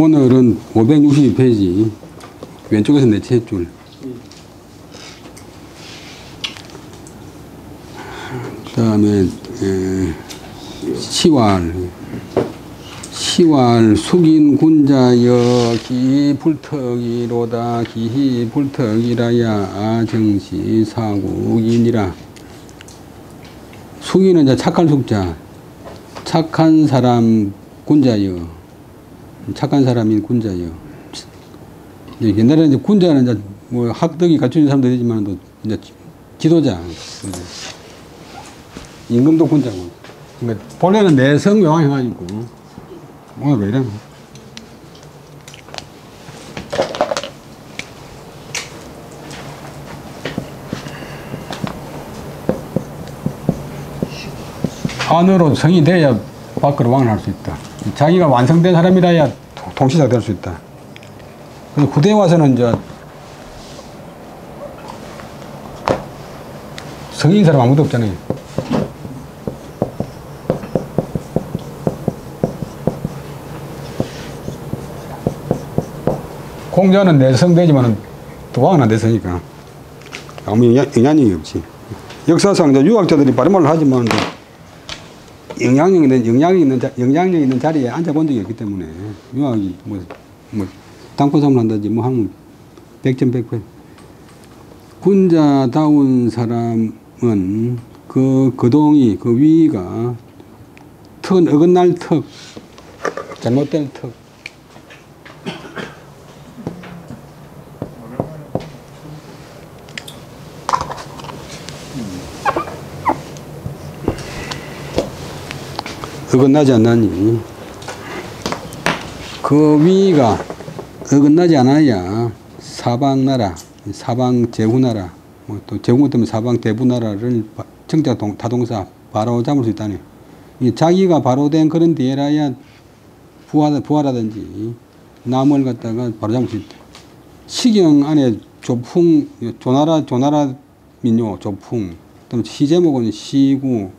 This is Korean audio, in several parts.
오늘은 562페이지 왼쪽에서 넷째 줄. 그 다음에 시왈 숙인 군자여 기희 불특이로다. 기희 불특이라야 정시 사국이니라. 숙인은 이제 착한 숙자, 착한 사람 군자여, 착한 사람인 군자여. 옛날에는 이제 군자는 이제 뭐 학덕이 갖춘 사람도 되지만 또 이제 지도자, 임금도 군자고. 그러니까 본래는 내성 명화해가지고 오늘 왜 이러나? 안으로 성이 돼야 밖으로 왕을 할 수 있다. 자기가 완성된 사람이라야 통치자가 될 수 있다. 그래서 후대에 와서는 이제 성인 사람 아무도 없잖아요. 공자는 내성되지만 또 왕은 안 됐으니까 아무 영향력이 없지. 역사상 이제 유학자들이 바른 말을 하지만 영향력 있는 자리에 앉아본 적이 없기 때문에 유학이 뭐 땅콩삼을 한다지 뭐 하면 백전백패. 군자다운 사람은 그 거동이, 그 위가 턱은 어긋날 턱, 잘못된 턱. 어긋나지 않나니 그 위가 어긋나지 않아야 사방나라, 사방 제후나라, 뭐 또 제후 때문에 사방 대부나라를 정자 타동사 바로 잡을 수 있다네. 자기가 바로 된 그런 뒤에라야 부하라든지 남을 갖다가 바로 잡을 수 있다. 시경 안에 조풍, 조나라 민요 조풍, 그다음에 시 제목은 시구,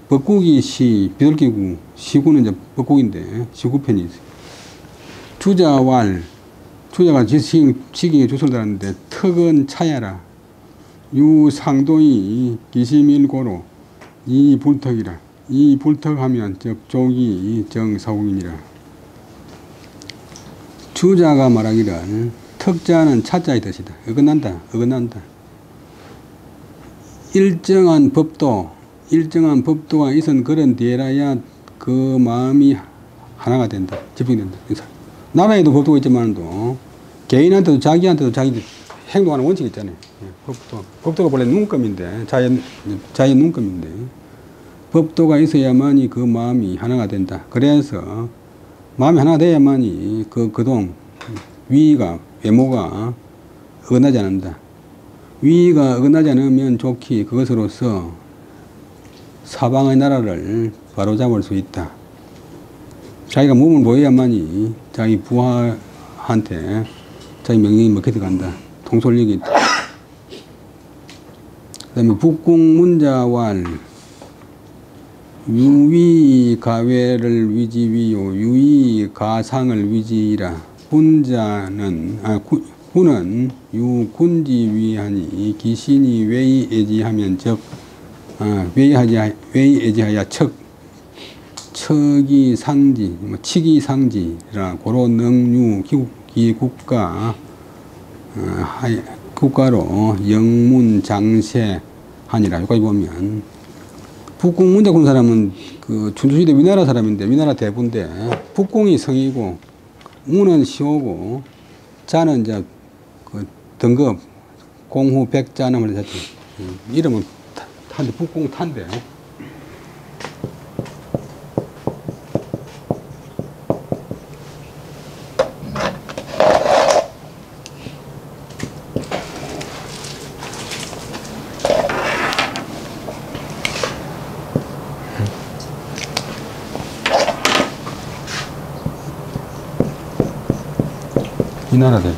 벚국이 시, 비둘기구, 시구는 이제 벚국인데 시구편이 있어요. 주자왈, 주자가 시경에 주소를 달았는데 턱은 차야라. 유상도이 기시밀고로 이 불턱이라. 이 불턱하면 적족이 정사국이니라. 주자가 말하기를 턱자는 차자의 뜻이다. 어긋난다. 일정한 법도가 있은 그런 뒤에라야 그 마음이 하나가 된다. 집중된다. 나라에도 법도가 있지만도 개인한테도 자기한테도 자기 행동하는 원칙이 있잖아요. 법도가 원래 눈금인데 자연 눈금인데 법도가 있어야만이 그 마음이 하나가 된다. 그래서 마음이 하나가 돼야만이 그 거동 위가 외모가 어긋나지 않는다. 위가 어긋나지 않으면 좋기 그것으로서 사방의 나라를 바로잡을 수 있다. 자기가 몸을 보여야만이 자기 부하한테 자기 명령이 먹혀 들어간다. 통솔력이 있다. 그 다음에 북궁문자왈 유위가외를 위지위요 유위가상을 위지라. 군은 유군지위하니 기신이 외이애지하면 외이애지하야 척이 상지, 치기 상지라. 고로 능유 기국가 국가로 영문 장세하니라. 여기까지 보면 북궁 문자 군 사람은 그 춘추시대 위나라 사람인데 위나라 대부인데 북궁이 성이고 문은 시호고 자는 이제 그 등급 공후 백자남을 했지. 이름은 탄데 북궁 탄데. 이 나라 대비.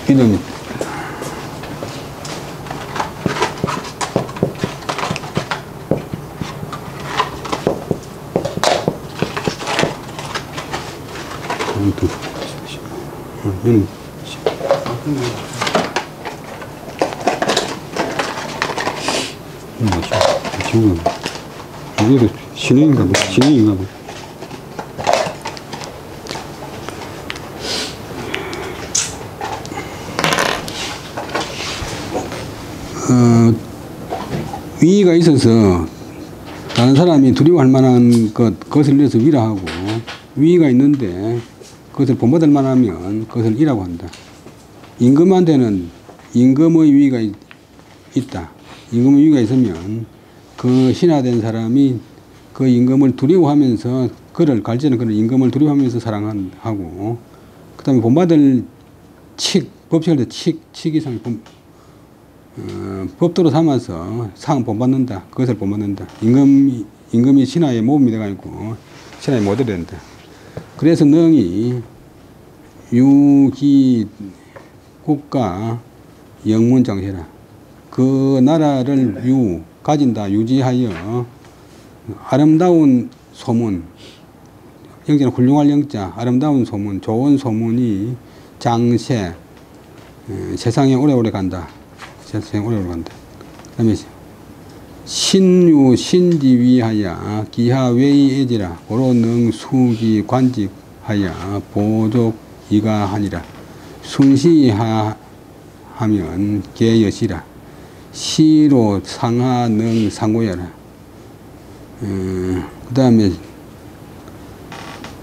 이름이 얘는 지금 이게 신행인가 봐. 신행인가 봐. 위기가 있어서 다른 사람이 두려워할 만한 그것을 위해서 위라하고, 위기가 있는데 그것을 본받을 만하면 그것을 이라고 한다. 임금한테는 임금의 위기가 있다. 임금의 위기가 있으면 그 신하된 사람이 그 임금을 두려워하면서 그를 갈지는 그를 임금을 두려워하면서 사랑하고, 그 다음에 본받을 법칙할 때 이상 법도로 삼아서 상 본받는다. 그것을 본받는다. 임금이 신하의 모범이 되어가지고 신하의 모델이 된다. 그래서 능이 유기 국가 영문장세라. 그 나라를 가진다. 유지하여 아름다운 소문, 영자는 훌륭할 영자, 아름다운 소문, 좋은 소문이 장세, 세상에 오래오래 간다. 세상에 오래오래 간다. 그 다음에 신유 신지위하여 기하웨이애지라 고로능 수기 관직하여 보족 이가하니라. 순시하면 계여시라. 시로 상하능 상고야라. 그 다음에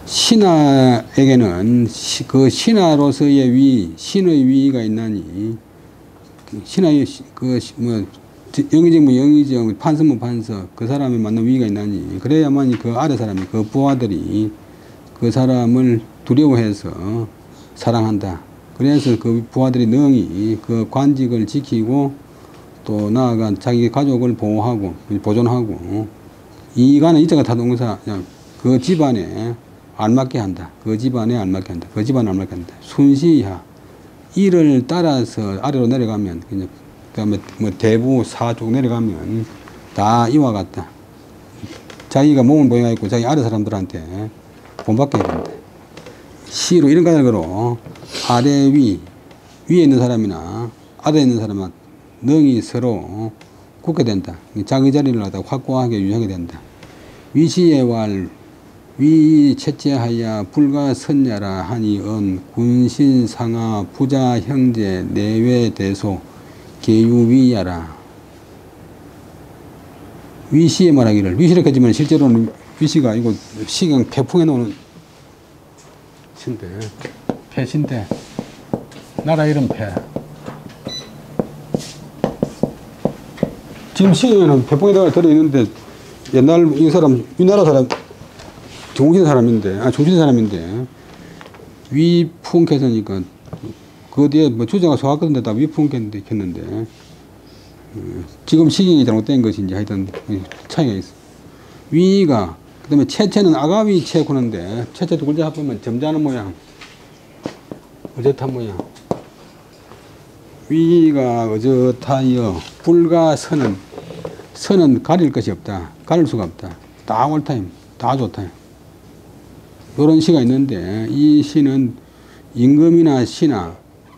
신하에게는 그 신하로서의 신의 위가 있나니, 신하의 영의정, 판서무 판서, 그 사람이 맞는 위기가 있나니, 그래야만 그 아래 사람이, 그 부하들이 그 사람을 두려워해서 사랑한다. 그래서 그 부하들이 능히 그 관직을 지키고 또 나아가 자기 가족을 보호하고 보존하고, 이가는 이자가 타동사, 그 집안에 알맞게 한다. 그 집안에 알맞게 한다. 그 집안에 알맞게 한다. 순시하, 이를 따라서 아래로 내려가면, 그 다음에 대부 사쪽 내려가면 다 이와 같다. 자기가 몸을 보여야 있고 자기 아래 사람들한테 본받게 해야 된다. 시로 이런 가닥으로 아래 위에 있는 사람이나 아래에 있는 사람은 능이 서로 굳게 된다. 자기 자리를 갖다 확고하게 유지하게 된다. 위시에왈 위채체하야 불가선야라 하니 군신상하 부자 형제 내외 대소 계유위야라. 위시에 말하기를, 위시라고 하지만 실제로는 위시가 아니고 시경 태풍에 놓는 신데, 패신데, 나라 이름 패. 지금 시경에는 태풍에다가 들어있는데, 옛날 이 사람, 위나라 사람, 정신 사람인데, 위풍캐서니까, 그 뒤에 주자가 소화하던 데다 위풍캐했는데, 지금 시경이 잘못된 것인지 하여튼 차이가 있어. 위가, 그 다음에 채체는 아가위 채구는데, 채체 두 글자 합하면 점잖은 모양, 어젓한 모양. 위가 어젓하여, 불가선은, 선은 가릴 것이 없다. 가릴 수가 없다. 다 옳다. 다 좋다. 이런 시가 있는데, 이 시는 임금이나 신하,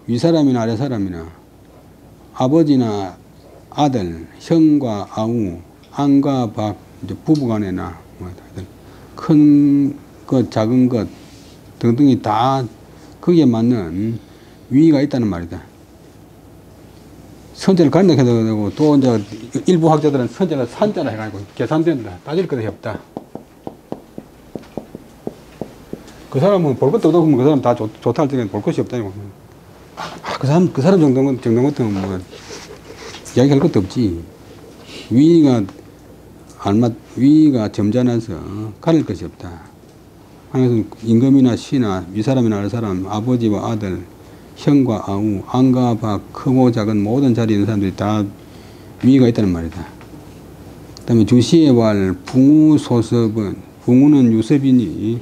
윗사람이나 아랫사람이나 아버지나 아들, 형과 아우, 안과 박, 이제 부부간에나 큰 것, 작은 것 등등이 다 거기에 맞는 위기가 있다는 말이다. 선제를 가린다 해도 되고, 또 이제 일부 학자들은 선제를 산자라 해가지고 계산된다. 따질 것이 없다. 그 사람은 볼 것도 없고, 그 사람 다 좋다 할 때는 볼 것이 없다니까. 그 사람 정도 같으면 뭐, 이야기할 것도 없지. 위가 점잖아서 가릴 것이 없다. 그래서 임금이나 신하, 윗사람이나 아랫사람, 아버지와 아들, 형과 아우, 안과 박, 크고 작은 모든 자리에 있는 사람들이 다 위가 있다는 말이다. 그 다음에 주시에왈 붕우소섭은, 붕우는 유섭이니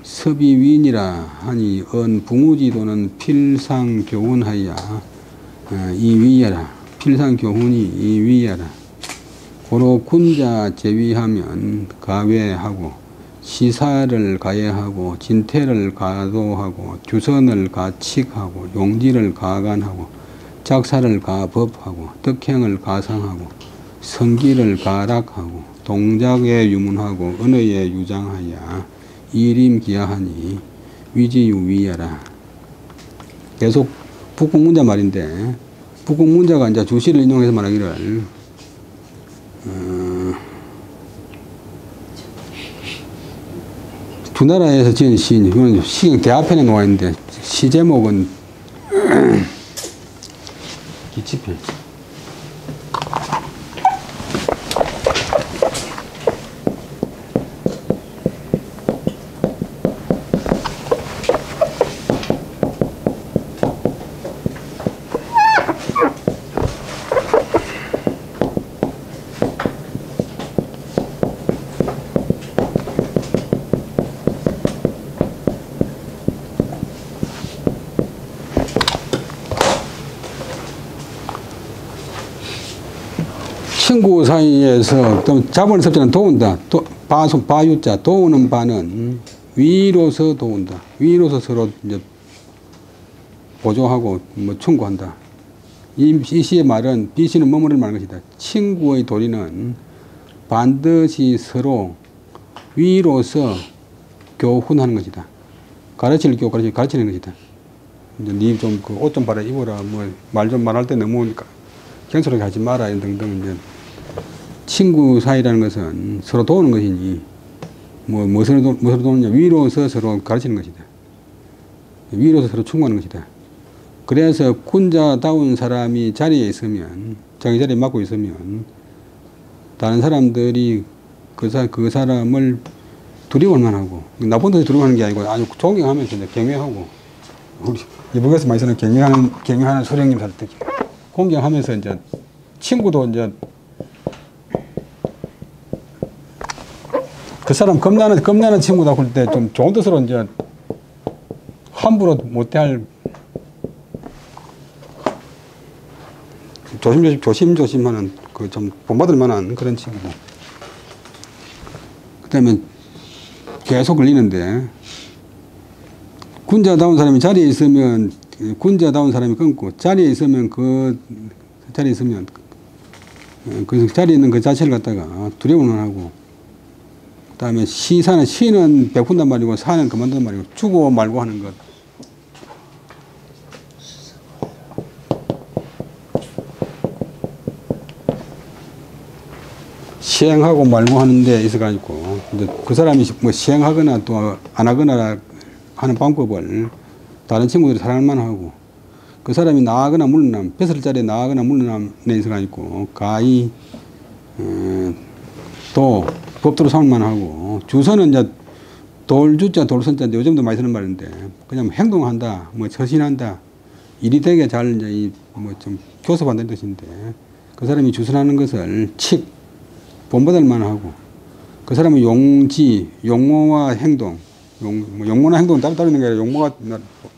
섭이윈이라 하니 붕우지도는 필상교훈하여 이 위야라. 필상교훈이 이 위야라. 고로 군자 제위하면 가외하고 시사를 가해하고 진태를 가도하고 주선을 가칙하고 용지를 가간하고 작사를 가법하고 덕행을 가상하고 성기를 가락하고 동작에 유문하고 언어에 유장하여 이림기하하니 위지유 위야라. 계속 북궁문자 말인데 북궁문자가 이제 주시를 인용해서 말하기를 두 나라에서 지은 시인, 이건 시 대화편에 나와 있는데 시 제목은 기치편. 친구 사이에서 자본을 섭자는 도운다. 바유자 도우는 바는 위로서 도운다. 위로서 서로 이제 보조하고 뭐 충고한다. 이 시의 말은 비시는 머무를 말하는 것이다. 친구의 도리는 반드시 서로 위로서 교훈하는 것이다. 가르치는 것이다. 이제 니 좀 그 옷 좀 바라 입어라. 뭐 말 좀 말할 때 너무 경솔하게 하지 마라. 이런 등등 이제. 친구 사이라는 것은 서로 도우는 것이니, 무엇으로 도우느냐? 위로서 서로 가르치는 것이다. 위로서 서로 충고하는 것이다. 그래서 군자다운 사람이 자리에 있으면, 자기 자리에 맡고 있으면, 다른 사람들이 그 사람을 두려워할 만하고, 나쁜 뜻이 두려워하는 게 아니고 아주 존경하면서 이제 경외하고, 우리 이북에서 많이 쓰는 경외하는 소령님 살 때, 공경하면서 이제 친구도 이제 그 사람 겁나는 친구다 그럴 때 좀 좋은 뜻으로 이제 함부로 못 대할 조심하는 그 좀 본받을 만한 그런 친구다. 그 다음에 계속 걸리는데 군자다운 사람이 자리에 있으면 군자다운 사람이 끊고 자리에 있으면 그 자리에 있는 그 자체를 갖다가 두려움을 하고 그 다음에 시는 베푼단 말이고 사는 그만둔단 말이고 주고 말고 하는 것. 시행하고 말고 하는 데 있어가지고 그 사람이 뭐 시행하거나 또 안 하거나 하는 방법을 다른 친구들이 사랑할 만하고 그 사람이 나가거나 물러남, 뺏을 자리에 나가거나 물러남에 있어가지고 가히 또 법도로 삼을만 하고 주선은 이제 돌주자 돌선자인데 요즘도 많이 쓰는 말인데 그냥 행동한다, 뭐 처신한다, 일이 되게 잘 이제 뭐 좀 교섭한다는 뜻인데 그 사람이 주선하는 것을 본받을 만하고 그 사람은 용지, 용모와 행동, 용모나 행동은 따로 있는 게 아니라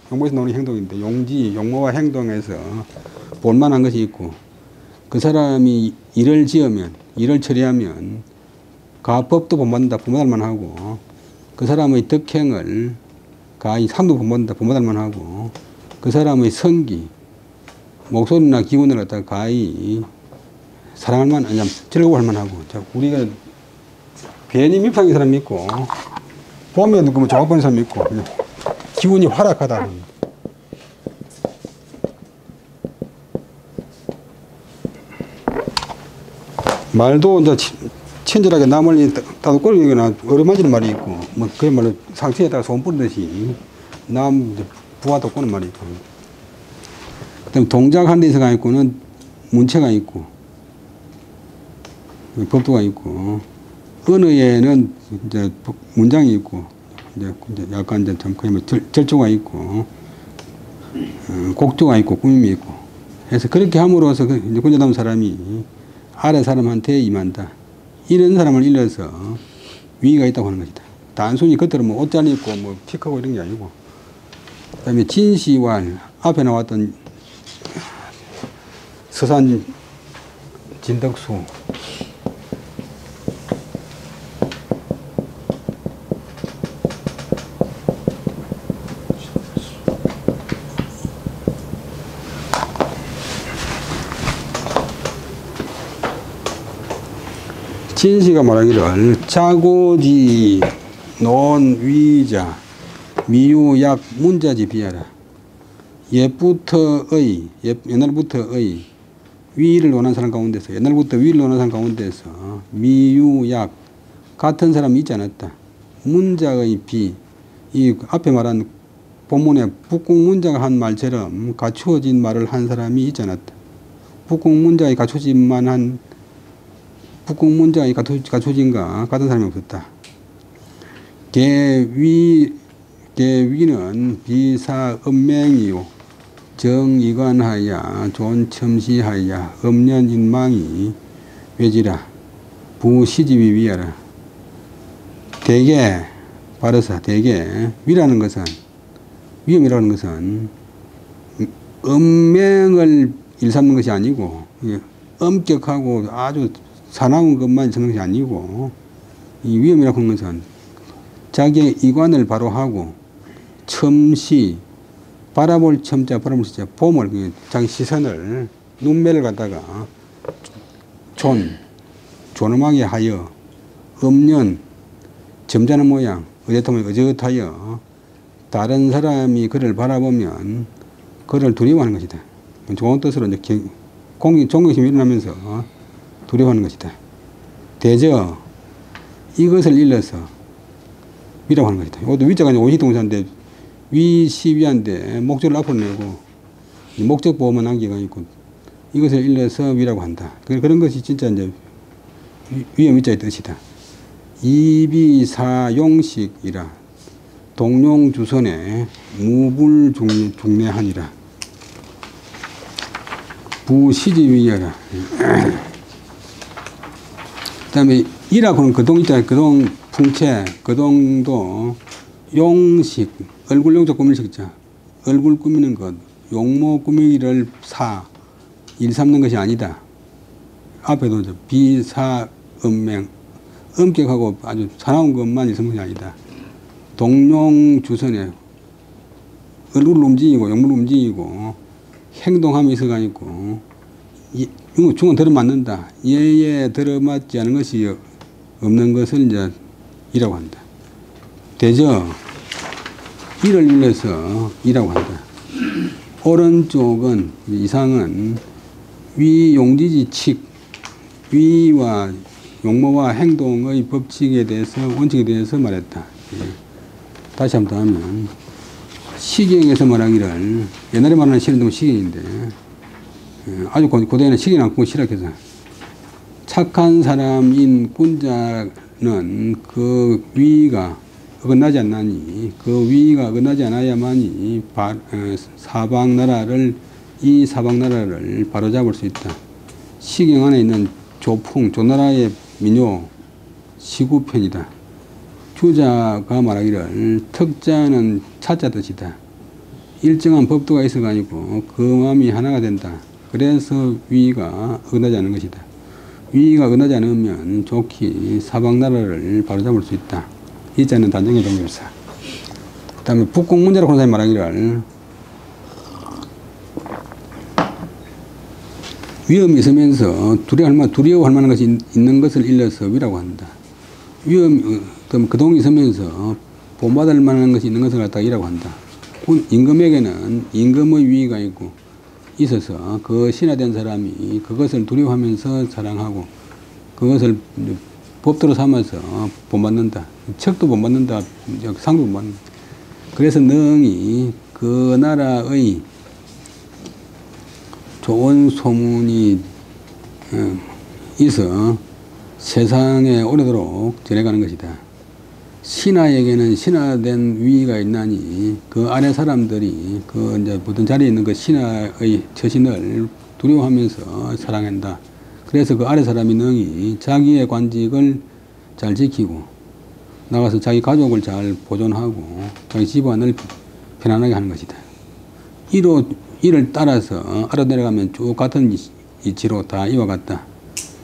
용모에서 나오는 행동인데 용지, 용모와 행동에서 볼만한 것이 있고 그 사람이 일을 지으면, 일을 처리하면 가법도 본받을 만하고 그 사람의 덕행을 가히 삶도 본받을 만하고 그 사람의 성기, 목소리나 기운을 갖다가 가히 사랑할 만, 아니면 즐거워할 만하고 우리가 괜히 밉상인 사람이 있고 보면 그 조각보는 사람이 있고 기운이 활약하다. 말도 이제 친절하게 남을 따뜻거리거나 어루만지는 말이 있고 뭐 그야말로 상처에다가 소금 뿌리듯이 남 부하 돋구는 말이 있고 그다음에 동작하는 데 있어가 있고는 문체가 있고 법도가 있고 언어에는 이제 문장이 있고 이제 약간 이제 좀 거의 뭐 절조가 있고 곡조가 있고 꾸밈이 있고 해서 그렇게 함으로써 이제 군자다운 사람이 아래 사람한테 임한다. 이런 사람을 일러서 위기가 있다고 하는 것이다. 단순히 겉으로 뭐 옷 잘 입고 뭐 픽하고 이런 게 아니고 그 다음에 진시왈 앞에 나왔던 서산 진덕수 진시가 말하기를 자고지 논위자 미유약 문자지 비하라. 옛날부터의 위를 논한 사람 가운데서, 옛날부터 위를 논한 사람 가운데서 미유약 같은 사람이 있지 않았다. 문자의 비, 이 앞에 말한 본문에 북궁문자가 한 말처럼 갖추어진 말을 한 사람이 있지 않았다. 북궁문자의 갖춰진가 같은 사람이 없었다. 계위는 비사음맹이요 정이관하야 존첨시하야 음년인망이 외지라 부시집이 위하라. 대개 바르사 대개 위라는 것은 위험이라는 것은 음맹을 일삼는 것이 아니고 엄격하고 아주 사나운 것만 적는 것이 아니고 이 위험이라고 하는 것은 자기의 이관을 바로 하고 첨시 바라볼 첨자 바라볼 시자 봄을 자기 시선을 눈매를 갖다가 존엄하게 하여 음년 점잖은 모양 의젓하여 다른 사람이 그를 바라보면 그를 두려워하는 것이다. 좋은 뜻으로 이제 존경심이 일어나면서 두려워하는 것이다. 대저 이것을 일러서 위라고 하는 것이다. 이것도 위자가 원시동사인데 위시위한데 목적을 앞으로 내고 목적 보호만 남기가 있고 이것을 일러서 위라고 한다. 그런 것이 진짜 이제 위험 위자의 뜻이다. 이비사용식이라 동룡주선에 무불중례하니라. 부시지위하라. 그 다음에 이라고 하는 그동 있잖아요. 그동 풍채, 그동도 용식, 얼굴 용적 꾸밀식 있죠. 얼굴 꾸미는 것, 용모 꾸미기를 일삼는 것이 아니다. 앞에도 비사음맹, 엄격하고 아주 사나운 것만 일삼는 것이 아니다. 동룡주선에 얼굴을 움직이고 용모를 움직이고 행동함이 있어가 있고 중은 들어맞는다. 예에 들어맞지 않은 것이 없는 것을 이제 이라고 한다. 대저 이를 일러서 이라고 한다. 오른쪽은 이상은 위용지지 칙 위와 용모와 행동의 법칙에 대해서 원칙에 대해서 말했다. 다시 한번 더 하면 시경에서 말하기를 옛날에 말하는 시경은 시경인데 아주 고대에는 시경이 않고 시락해서 착한 사람인 군자는 그 위가 어긋나지 않나니 그 위가 어긋나지 않아야만이 사방나라를 바로잡을 수 있다. 시경 안에 있는 조나라의 민요 시구편이다. 주자가 말하기를 특자는 차자 뜻이다. 일정한 법도가 있어가 아니고 그 마음이 하나가 된다. 그래서 위가 어긋나지 않는 것이다. 위가 어긋나지 않으면 좋게 사방나라를 바로잡을 수 있다. 이 자는 단정의 동일사. 그 다음에 북궁문자라고 하는 사람이 말하기를 위험이 있으면서 두려워할 만한 것이 있는 것을 일러서 위라고 한다. 그동이 있으면서 본받을 만한 것이 있는 것을 갖다가 이라고 한다. 임금에게는 임금의 위가 있어서 그 신하된 사람이 그것을 두려워하면서 사랑하고 그것을 법도로 삼아서 본받는다. 척도 본받는다. 상도 본받는다. 그래서 능히 그 나라의 좋은 소문이 있어 세상에 오래도록 전해가는 것이다. 신하에게는 신하된 위가 있나니 그 아래 사람들이 그 이제 보통 자리에 있는 그 신하의 처신을 두려워하면서 사랑한다. 그래서 그 아래 사람이 능히 자기의 관직을 잘 지키고 나가서 자기 가족을 잘 보존하고 자기 집안을 편안하게 하는 것이다. 이를 따라서 아래 내려가면 쭉 같은 이치로 다 이와 같다.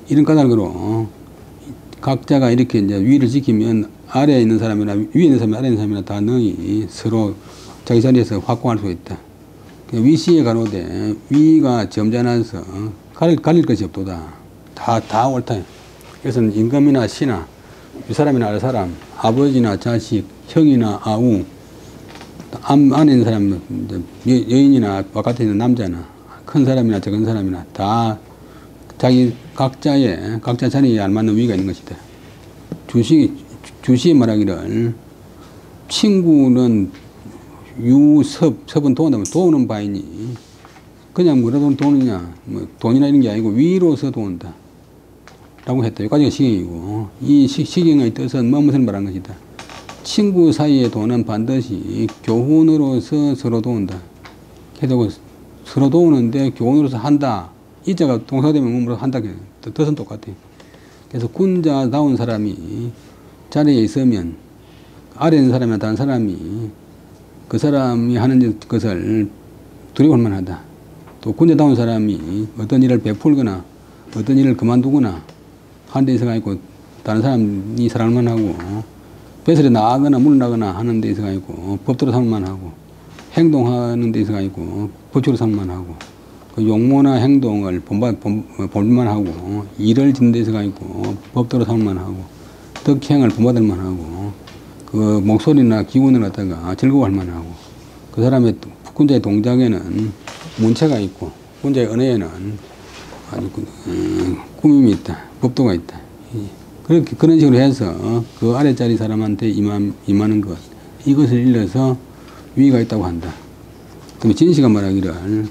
이런 까닭으로 각자가 이렇게 이제 위를 지키면 아래에 있는 사람이나 위에 있는 사람이나 아래에 있는 사람이나 다 능히 서로 자기 자리에서 확고할 수 있다. 위시에 가로되 위가 점잖아서 가릴 것이 없도다. 다 옳다. 그래서 임금이나 신하, 윗사람이나 아랫사람, 아버지나 자식, 형이나 아우, 안에 있는 사람, 여인이나 바깥에 있는 남자나 큰 사람이나 적은 사람이나 다 자기 각자 자리에 알맞는 위가 있는 것이다. 주시에 말하기를 친구는 섭은 도운다면 도우는 바이니 그냥 뭐라도 도우느냐 뭐 돈이나 이런 게 아니고 위로서 도운다 라고 했다. 여기까지가 시경이고 이 시경의 뜻은 무엇을 말하는 것이다. 친구 사이의 도는 반드시 교훈으로서 서로 도운다. 그래서 서로 도우는데 교훈으로서 한다. 이자가 동사되면 몸으로 한다. 뜻은 똑같아요. 그래서 군자다운 사람이 자리에 있으면 아래에 있는 사람이나 다른 사람이 그 사람이 하는 것을 두려워할 만하다. 또 군자다운 사람이 어떤 일을 베풀거나 어떤 일을 그만두거나 하는 데 있어가지고 다른 사람이 사랑할 만하고 배설에 나가거나 물러나거나 하는 데 있어가지고 법도로 삼을 만하고 행동하는 데 있어가지고 법칙으로 삼을 만하고 그 용모나 행동을 본만하고 일을 짓는 데 있어가지고 법도로 삼을 만하고 덕행을 본받을 만하고 그 목소리나 기운을 갖다가 즐거워할 만하고 그 사람의 군자의 동작에는 문체가 있고 군자의 언어에는 아주 꾸밈이 있다. 법도가 있다. 그런 식으로 해서 그 아래자리 사람한테 임하는 것 이것을 일러서 위가 있다고 한다. 그럼 진시가 말하기를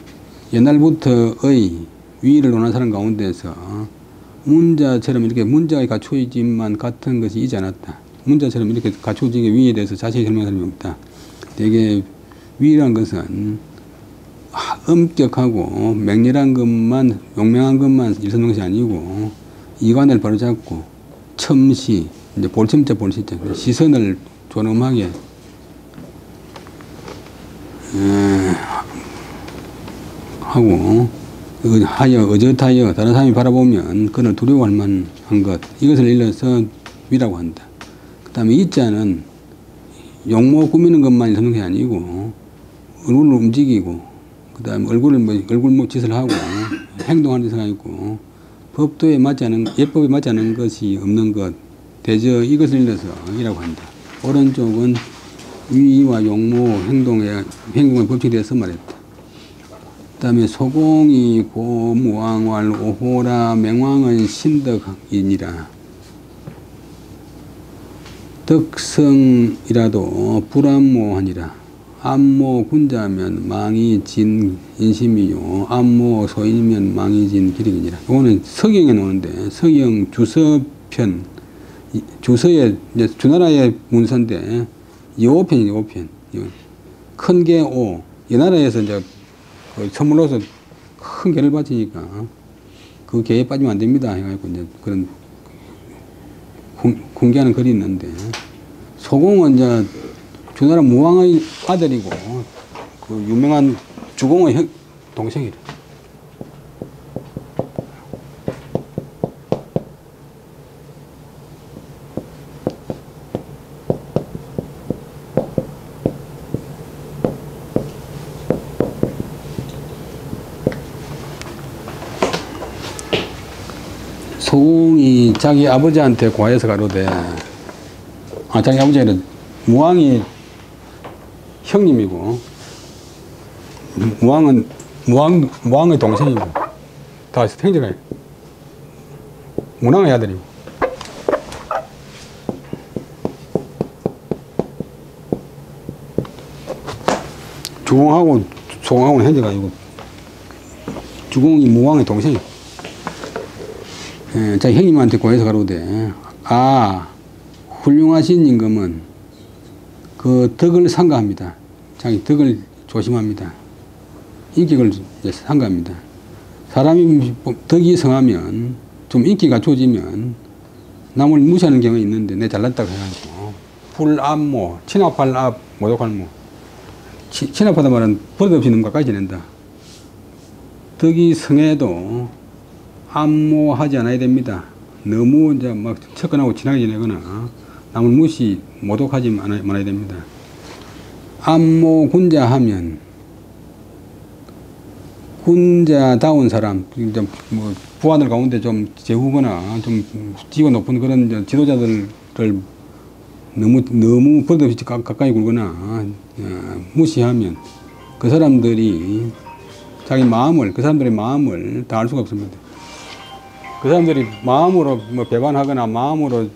옛날부터의 위를 논한 사람 가운데서 문자처럼 이렇게 문자의 갖추어짐만 같은 것이 있지 않았다. 문자처럼 이렇게 갖추어진 게 위에 대해서 자세히 설명한 사람이 없다. 되게 위라는 것은 엄격하고 맹렬한 것만, 용맹한 것만 일삼는 것이 아니고 이관을 바로잡고 첨시, 이제 볼첨자 볼시자 시선을 존엄하게 하고 하여 어젓하여 다른 사람이 바라보면 그를 두려워할 만한 것 이것을 일러서 위라고 한다. 그 다음에 이자는 용모 꾸미는 것만 일삼는 것이 아니고 얼굴을 움직이고 그 다음에 얼굴 짓을 하고 행동하는 데가 있고 법도에 맞지 않은 예법에 맞지 않은 것이 없는 것 대저 이것을 일러서 이라고 한다. 오른쪽은 위와 용모 행동의 법칙에 대해서 말했다. 그 다음에 소공이 고무왕왈 오호라 맹왕은 신덕이니라. 덕성이라도 불안모하니라. 안모 군자면 망이 진 인심이요 안모 소인이면 망이 진 기력이니라. 이거는 서경에 나오는데 서경 주서편 주서의 이제 주나라의 문서인데 여호편이에요. 여호편 큰 게 오 여나라에서 이제 선물로서 큰 개를 바치니까 그 개에 빠지면 안 됩니다 해가지고 이제 그런 공개하는 글이 있는데 소공은 이제 주나라 무왕의 아들이고 그 유명한 주공의 동생이래. 소공이 자기 아버지한테 고하여서 가로되 자기 아버지는 무왕이 형님이고 무왕의 동생이고 다 형제가 문왕의 아들이고 주공하고 소공하고는 형제가 아니고 주공이 무왕의 동생이고 자기 형님한테 고해서 가로되 훌륭하신 임금은 그 덕을 삼가합니다. 자기 덕을 조심합니다. 인격을 삼가합니다. 사람이 덕이 성하면 좀 인기가 좋아지면 남을 무시하는 경우가 있는데 내 잘났다고 해가지고 불압모, 친압할 압, 모독할 모. 친압하다 말은 버릇없이 놈과 까지 지낸다. 덕이 성해도 압모하지 않아야 됩니다. 너무 이제 막 척근하고 친하게 지내거나 남을 무시, 모독하지 말아야 됩니다. 압모 군자 하면 군자다운 사람, 이제 뭐 부하들 가운데 좀 제후거나 좀 지위가 높은 그런 이제 지도자들을 너무 버릇없이 가까이 굴거나 무시하면 그 사람들이 그 사람들의 마음을 다 알 수가 없습니다. 그 사람들이 마음으로 뭐 배반하거나 마음으로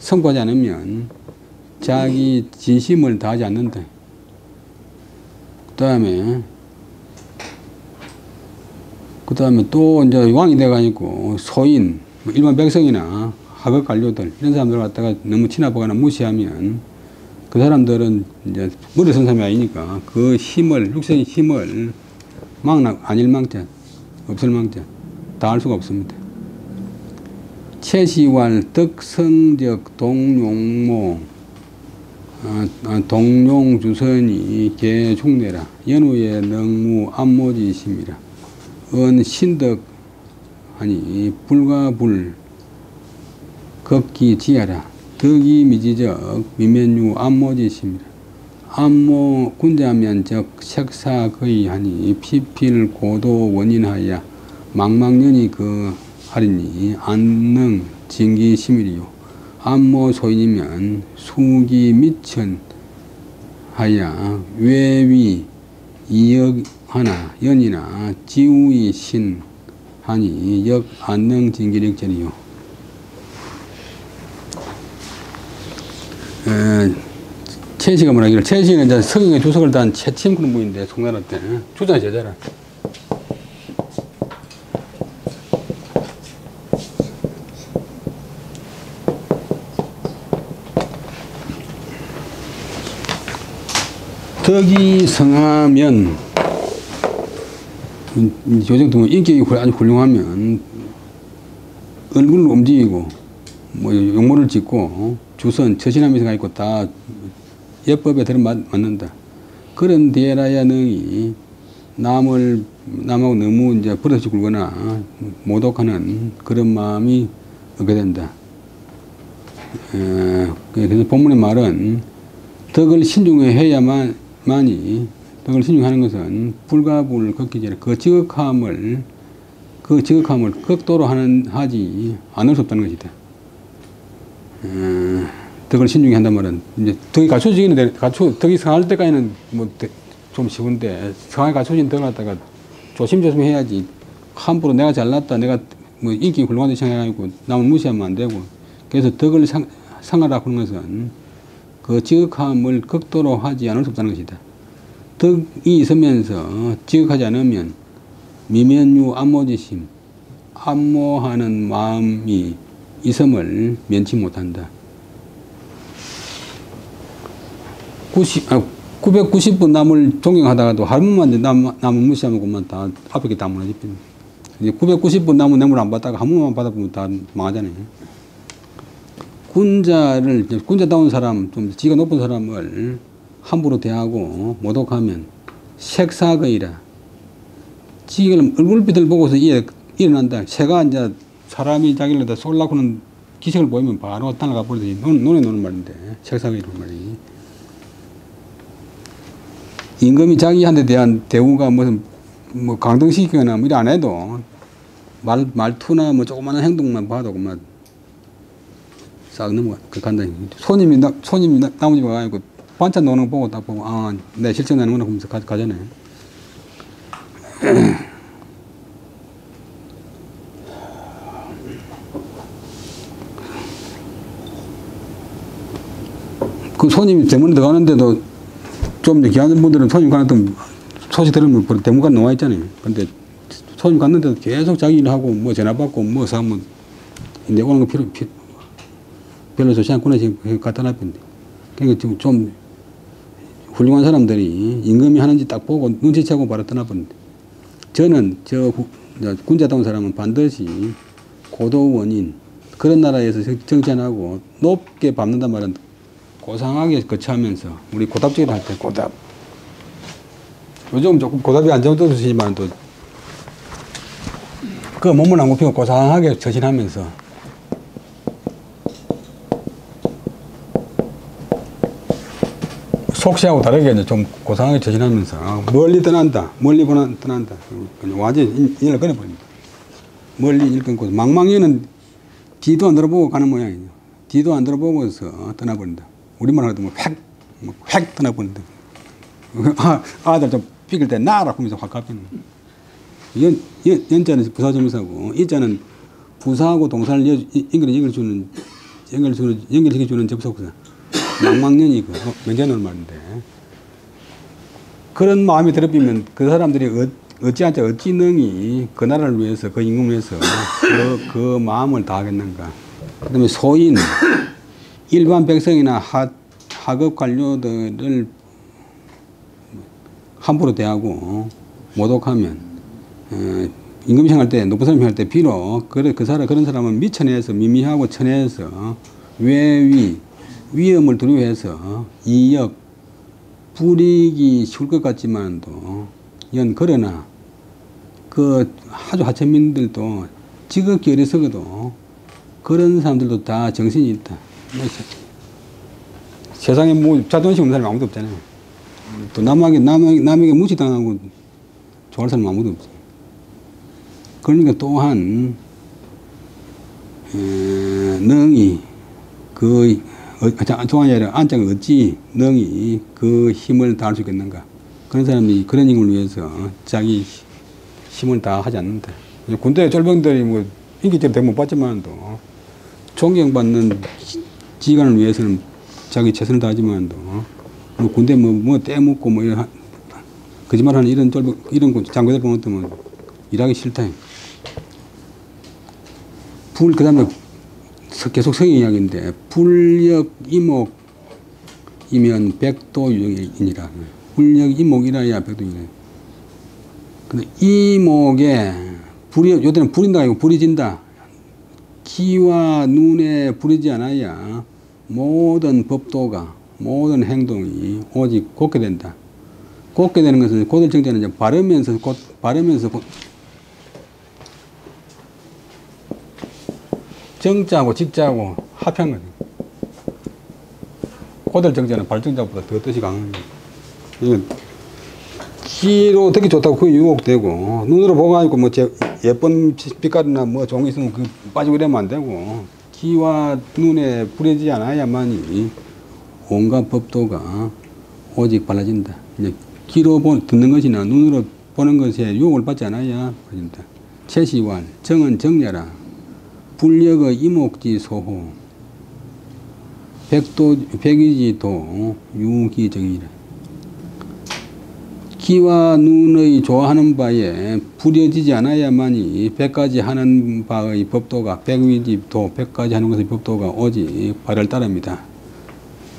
선포하지 않으면 자기 진심을 다하지 않는다. 그 다음에 또 이제 왕이 돼가지고 소인, 일반 백성이나 하급 관료들 이런 사람들 갖다가 너무 친합하거나 무시하면 그 사람들은 이제 머리 선 사람이 아니니까 그 힘을, 육신의 힘을 안일망자, 없을망자 다 알 수가 없습니다. 채시왈 덕성적 동용모 동용주선이 개중내라 연후의 능무 안모지심이라 은 신덕 아니 불가불 극기지하라 덕이 미지적 미면유 안모지심이라 안모 군자면적 색사거의 하니 피필 고도 원인하여 망망년이 그 하리니 안능 진기심이리요 안모 소인이면 수기 미천 하야 외위 이역 하나 연이나 지우이 신 하니 역 안능 진기력전이요. 채시가 뭐라기를 채시는 이제 성경의 주석을 단 채침 그런 분인데 송나라 때 주자 제자라. 덕이 성하면 요 정도 인격이 아주 훌륭하면 얼굴을 움직이고 뭐 용모를 짓고 주선 처신하면서 가 있고 다 예법에 들어맞는다. 그런 데라야 능이 남하고 너무 이제 버릇이 굴거나 모독하는 그런 마음이 없게 된다. 그래서 본문의 말은 덕을 신중해야만이 덕을 신중하는 것은 불가불 걷기 전에 그 지극함을 극도로 하지 않을 수 없다는 것이다. 덕을 신중히 한단 말은 이제 덕이 갖춰지기는 덕이 성할 때까지는 뭐 좀 쉬운데 성하게 갖춰진 덕을 갖다가 조심조심 해야지 함부로 내가 잘났다 내가 뭐 인기 훌륭하다 생각해가지고 남을 무시하면 안 되고 그래서 덕을 상하라 하는 것은 그 지극함을 극도로 하지 않을 수 없다는 것이다. 덕이 있으면서 지극하지 않으면 미면유 안모지심 안모하는 마음이 있음을 면치 못한다. 990분 남을 존경하다가도 한 번만 남을 무시하면 그만 다 앞에 다 무너집니다. 990분 남은 뇌물 안 받다가 한 번만 받아보면 다 망하잖아요. 군자다운 사람, 좀 지가 높은 사람을 함부로 대하고 모독하면 색사거이라. 지금 얼굴빛을 보고서 일어난다. 새가 이제 사람이 자기를 다 쏠라고 하는 기색을 보이면 바로 따라가 버리듯이 눈에 노는 말인데, 색사거이라는 말이. 임금이 자기한테 대한 대우가 무슨 뭐 강등시키거나 뭐 이래 안 해도 말투나 뭐 조그마한 행동만 봐도 그만 싹 넘어가. 간다. 손님이 나무 집에 가가지고 반찬 노는 거 보고 딱 보고, 아, 내 실천하는구나 하면서 가잖아요. 그 손님이 대문에 들어가는데도 좀 이제 귀하는 분들은 손님 가는 소식 들으면 대문간 나와 있잖아요. 근데 손님 갔는데도 계속 자기 일하고 뭐 전화 받고 뭐 사면 내 오는 거 별로 좋지 않구나 지금 갖다 놨는데. 그러니까 지금 좀 훌륭한 사람들이 임금이 하는지 딱 보고 눈치채고 바로 떠나버린대. 저는 군자다운 사람은 반드시 고도 원인 그런 나라에서 정치하고 높게 밟는단 말은 고상하게 거쳐하면서 우리 고답지기를 할 때 고답. 요즘 조금 고답이 안 정도지만 또 그 몸을 안 굽히고 고상하게 처신하면서 속시하고 다르게 이제 좀 고상하게 처신하면서 멀리 떠난다. 멀리 떠난다. 완전히 인을 끊어버립니다. 멀리 일 끊고 망망이는 뒤도 안 들어보고 가는 모양이죠. 뒤도 안 들어보고서 떠나버린다. 우리말 하면 획 떠나버린다. 아들 좀 삐길 때 나라 하면서 확 갚이는. 연자는 부사점사고 이자는 부사하고 동사를 연결시켜주는 접속사. 망망년이 그 명제는 말인데 그런 마음이 더럽히면 그 사람들이 어찌 능히 그 나라를 위해서 그 임금을 위해서 그 마음을 다하겠는가. 그 다음에 소인 일반 백성이나 하급 관료들을 함부로 대하고 모독하면 임금 행할 때 높은 사람이 할 때 비록 그런 사람은 미천해서 미미하고 천해서 위험을 두려워해서 이역 불이익이 쉬울 것 같지만도 그러나 그 아주 하천민들도 지극히 어리석어도 그런 사람들도 다 정신이 있다. 세상에 뭐 자존심 없는 사람이 아무도 없잖아요. 또 남에게 무시당하고 좋아할 사람은 아무도 없지. 그러니까 또한 능히 종아리 아니라 안장을 어찌 능히 그 힘을 다할 수 있겠는가. 그런 사람이 그런 임을 위해서 자기 힘을 다 하지 않는다. 군대 쫄병들이 뭐 인기적 대못 받지만도 존경받는 지휘관을 위해서는 자기 최선을 다하지만도 뭐 군대 뭐 떼묻고 뭐 이런 거짓말하는 이런 장교들 보면 또 일하기 싫다. 그 다음에 계속 성의 이야기인데 불역 이목이면 백도유역이니라. 불역 이목이라야 백도유역. 근데 이목에 요때는 불인다 아니고 불이 진다. 기와 눈에 불이지 않아야 모든 법도가 모든 행동이 오직 곱게 된다. 곱게 되는 것은 곧을 정자는 이제 바르면서 정자하고 직자하고 합한 거죠. 곧을 정자는 발정자보다 더 뜻이 강한 거죠. 귀로 듣기 좋다고 그게 유혹되고 눈으로 보고 뭐 예쁜 빛깔이나 뭐 좋은 게 있으면 그 빠지고 이러면 안 되고 귀와 눈에 불이지 않아야만이 온갖 법도가 오직 발라진다. 이제 귀로 듣는 것이나 눈으로 보는 것에 유혹을 받지 않아야 발라진다. 채시왈 정은 정야라. 불력의 이목지 소호 백의지도 유기정이라. 귀와 눈의 좋아하는 바에 부려지지 않아야만이 백가지 하는 바의 법도가 백의지도 백가지 하는 것의 법도가 오직 발을 따릅니다.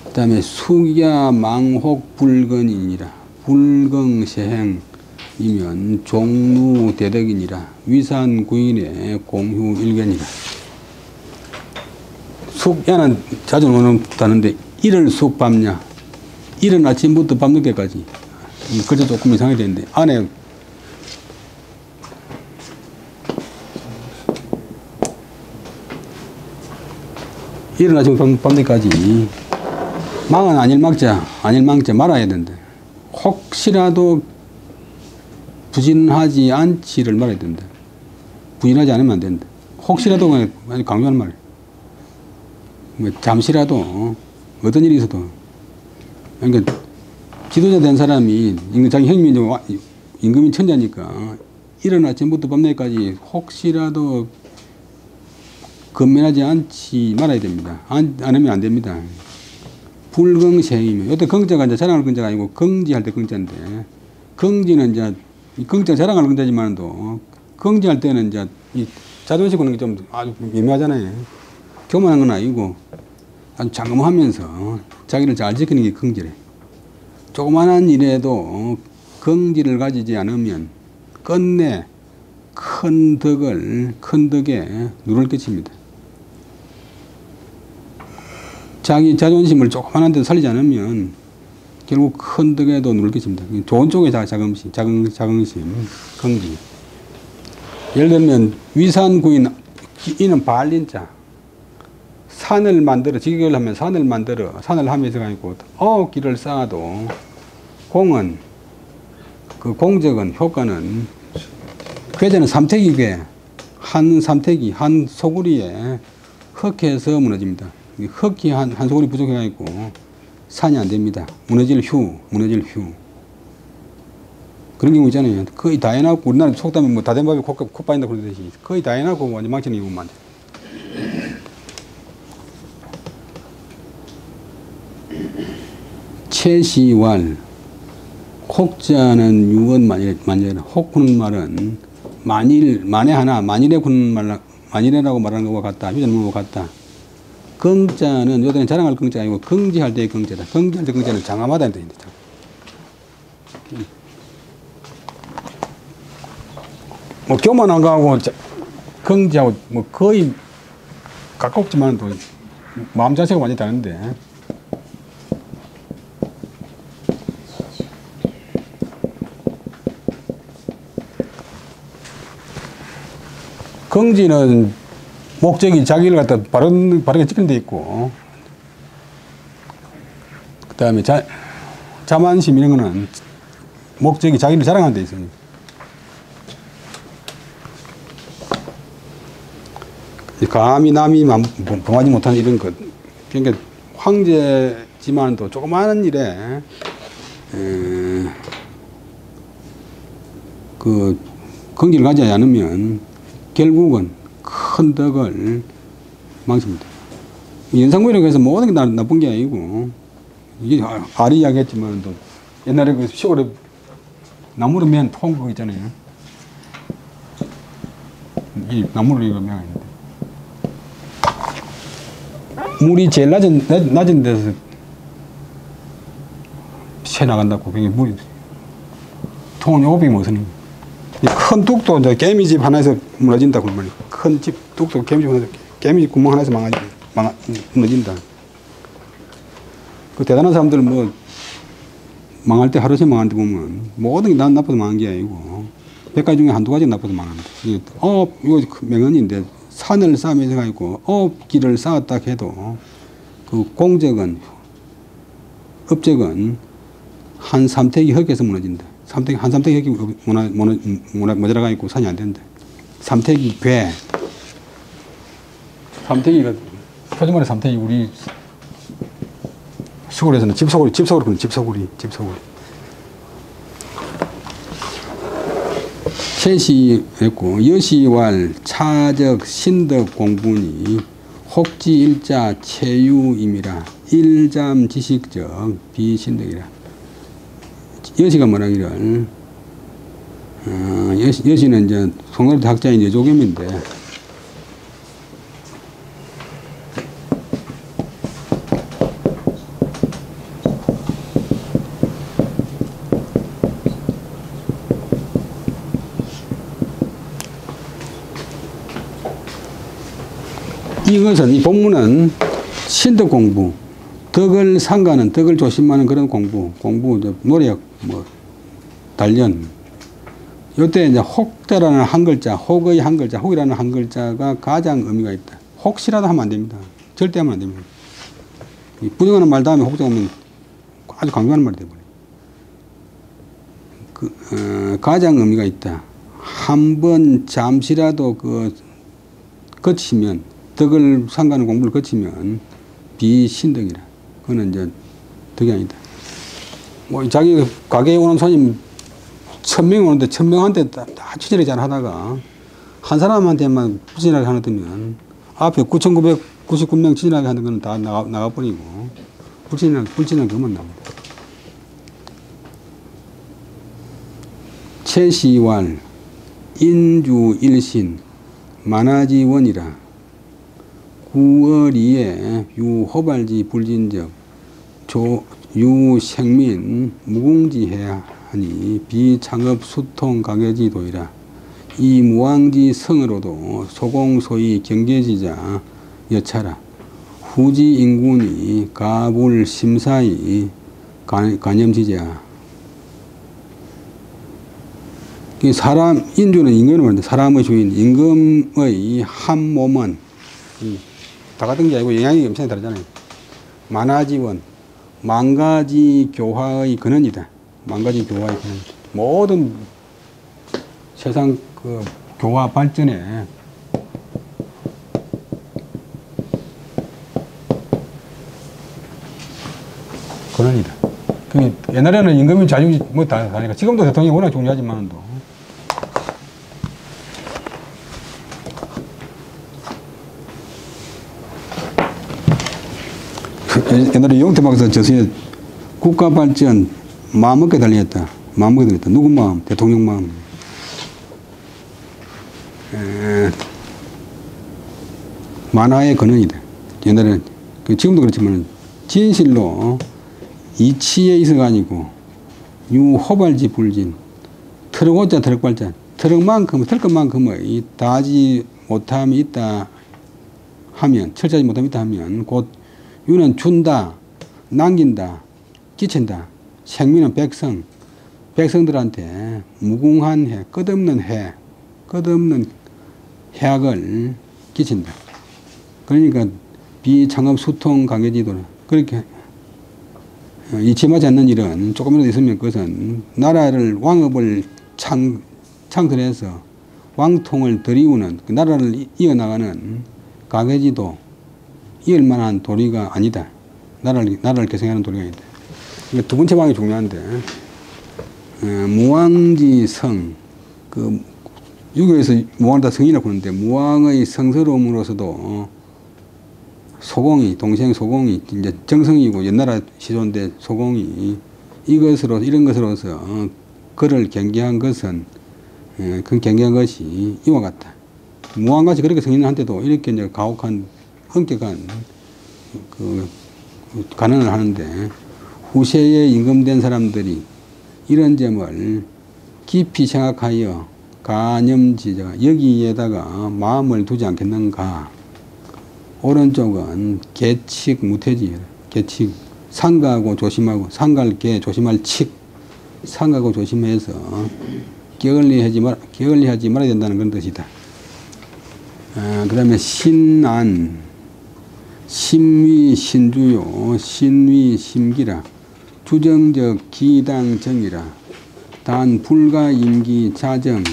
그 다음에 숙야 망혹 불건이니라. 불경세행이면 종루대덕이니라. 위산구인의 공휴일견이라. 숙야는 자주 나눈다는데 이를 숙밤냐. 이른 아침부터 밤늦게까지. 글자 조금 이상하게 되는데 안에 이른 아침부터 밤늦게까지 망은 안일망자 말아야 된다. 혹시라도 부진하지 않지를 말아야 된다. 부진하지 않으면 안 된다. 혹시라도 강조하는 말. 뭐 잠시라도 어떤 일이 있어도 그러니까 지도자 된 사람이 자기 형님이 임금이 천자니까 이른 아침부터 밤늦게까지 혹시라도 근면하지 않지 말아야 됩니다. 안 하면 안 됩니다. 불경세이면, 이때 경자가 이제 자랑할 경자가 아니고 경지할 때 경자인데, 경지는 이제 경자 자랑할 경자지만도 경지할 때는 이제 이 자존심 그런 게 좀 아주 미묘하잖아요. 교만한 건 아니고 아주 장엄하면서 자기를 잘 지키는 게 경지래. 조그만한 일에도 긍지를 가지지 않으면 끝내 큰 덕에 누를 끼칩니다. 자기 자존심을 조그만한 데도 살리지 않으면 결국 큰 덕에도 누를 끼칩니다. 좋은 쪽에 자긍심, 긍지. 예를 들면 위산구인, 이는 발린자, 산을 만들어, 직역을 하면 산을 만들어, 산을 하면서 가지고 길을 쌓아도 공은, 그 공적은, 효과는, 괴제는 삼택이괴, 한 삼택이, 한 소구리에 흑해서 무너집니다. 흑이 한 소구리 부족해가지고 산이 안 됩니다. 무너질 휴. 그런 경우 있잖아요. 거의 다 해놨고, 우리나라 속담에 뭐 다 된 밥이 코 빠진다 그러듯이 거의 다 해놨고 완전 망치는 이유만. 채시왈. 혹자는 유언 만일. 혹구는 말은 만에 하나, 만일에 구는 말, 만일에라고 말하는 것과 같다. 휴자는 것과 같다. 긍자는 요새는 자랑할 긍자가 아니고 긍지할 때의 긍자다. 긍지할 때 긍자는 장엄하다는 뜻입니다. 뭐 교만한 거하고 긍지하고 뭐 거의 가깝지만 또 마음 자체가 완전히 다른데. 긍지는 목적이 자기를 갖다 바르게 찍힌 데 있고, 그 다음에 자만심 이런 거는 목적이 자기를 자랑하는 데 있어요. 감히 남이 범하지 못하는 이런 것. 그러니까 황제지만 또 조그마한 일에 그 긍지를 가지지 않으면 결국은 큰 덕을 망칩니다. 연상구이라고 해서 모든 게 나쁜 게 아니고, 이게 아리 이야기했지만 또 옛날에 그 시골에 나무로 맨 통 그거 있잖아요. 이 나무로 이거 명했는데 물이 제일 낮은 데서 새 나간다고. 그게 물이 통은 500이 무슨 큰 뚝도 이제 개미집 하나에서 무너진다 그 말이야. 큰 집 뚝도 개미집 하나에서 개미집 구멍 하나에서 무너진다. 그 대단한 사람들 뭐 망할 때 하루씩 망할 때 보면 모든 게 난 나빠서 망한 게 아니고 100가지 중에 한두 가지 나빠서 망한다. 이거 명언인데 산을 쌓으면서 가지고 길을 쌓았다 해도 그 공적은 업적은 한 삼택이 흙에서 무너진다. 한 삼택이 흙이 모자라가 있고 산이 안 된다. 삼택이 배. 삼택이가 표준말의 삼택이 우리 시골에서는 집소구리. 채시했고 여시왈 차적 신덕 공분이 혹지일자 체유임이라 일잠 지식적 비신덕이라. 여시가 뭐라기를 여시는 이제 송나라대 학자인 여조겸인데 이것은 이 본문은 신덕 공부, 덕을 상가는 덕을 조심하는 그런 공부, 노력, 뭐 단련. 이때 이제 혹자라는 한 글자, 혹의 한 글자, 혹이라는 한 글자가 가장 의미가 있다. 혹시라도 하면 안 됩니다. 절대 하면 안 됩니다. 부정하는 말 다음에 혹자 오면 아주 강조하는 말이 되버려요. 가장 의미가 있다. 한번 잠시라도 거치면 덕을 상가는 공부를 거치면 비신덕이라. 그거는 이제 덕이 아니다. 뭐 자기 가게에 오는 손님 1000명 오는데 1000명한테 다 친절히 잘 하다가 한 사람한테만 불친하게 하면 앞에 9999명 친절하게 하는 거는 다 나가버리고 불친한 그만 나옵니다. 채시왈 인주일신 만화지원이라. 구어리에 유호발지 불진적 유생민 무궁지해야 하니 비창업 수통 가계지도이라. 이 무왕지 성으로도 소공소이 경계지자 여차라. 후지 인군이 가불 심사이 간염지자. 사람 인주는 임금을 말합니다. 사람의 주인 임금의 한 몸은 다 같은 게 아니고 영향이 엄청 다르잖아요. 만화지원, 만가지 교화의 근원이다. 만가지 교화의 근원. 모든 세상 그 교화 발전에 근원이다. 그 옛날에는 임금이 자유 뭐 다 하니까 지금도 대통령이 워낙 중요하지만도 옛날에 용태박사 저서에 국가 발전 마음먹게 달렸다. 마음먹게 달렸다. 누구 마음? 대통령 마음. 만화의 근원이다. 옛날에는 지금도 그렇지만 진실로 이치에 있어가 아니고 유호발지 불진 트럭오자 트럭발자 트럭만큼 틀 것만큼의 다하지 못함이 있다 하면 철저하지 못함이 있다 하면 곧 유는 준다 남긴다 끼친다 생민은 백성들한테 무궁한 해 끝없는 해악을 끼친다. 그러니까 비창업 수통 강해지도록 그렇게 이치맞지 않는 일은 조금이라도 있으면 그것은 나라를 왕업을 창설해서 왕통을 들이우는 그 나라를 이어나가는 가계지도 이을 만한 도리가 아니다. 나라를 개성하는 도리가 아니다. 그러니까 두 번째 방이 중요한데 무왕지성 그 유교에서 무왕다 성이라고 하는데 무왕의 성스러움으로서도 소공이 동생 소공이 이제 정성이고 옛나라 시조인데 소공이 이런 것으로서 그를 경계한 것은 그 경계한 것이 이와 같다. 무왕같이 그렇게 성인한테도 이렇게 이제 가혹한 엄격한 그 간언을 하는데 후세에 임금된 사람들이 이런 점을 깊이 생각하여 가념지자 여기에다가 마음을 두지 않겠는가. 오른쪽은 계칙 무태지. 계칙 상가하고 조심하고 상가할 게 조심할 칙 상가하고 조심해서 게을리하지 말아야 된다는 그런 뜻이다. 그 다음에 신안 심위 신주요 신위 심기라 주정적 기당정이라 단 불가 임기 자정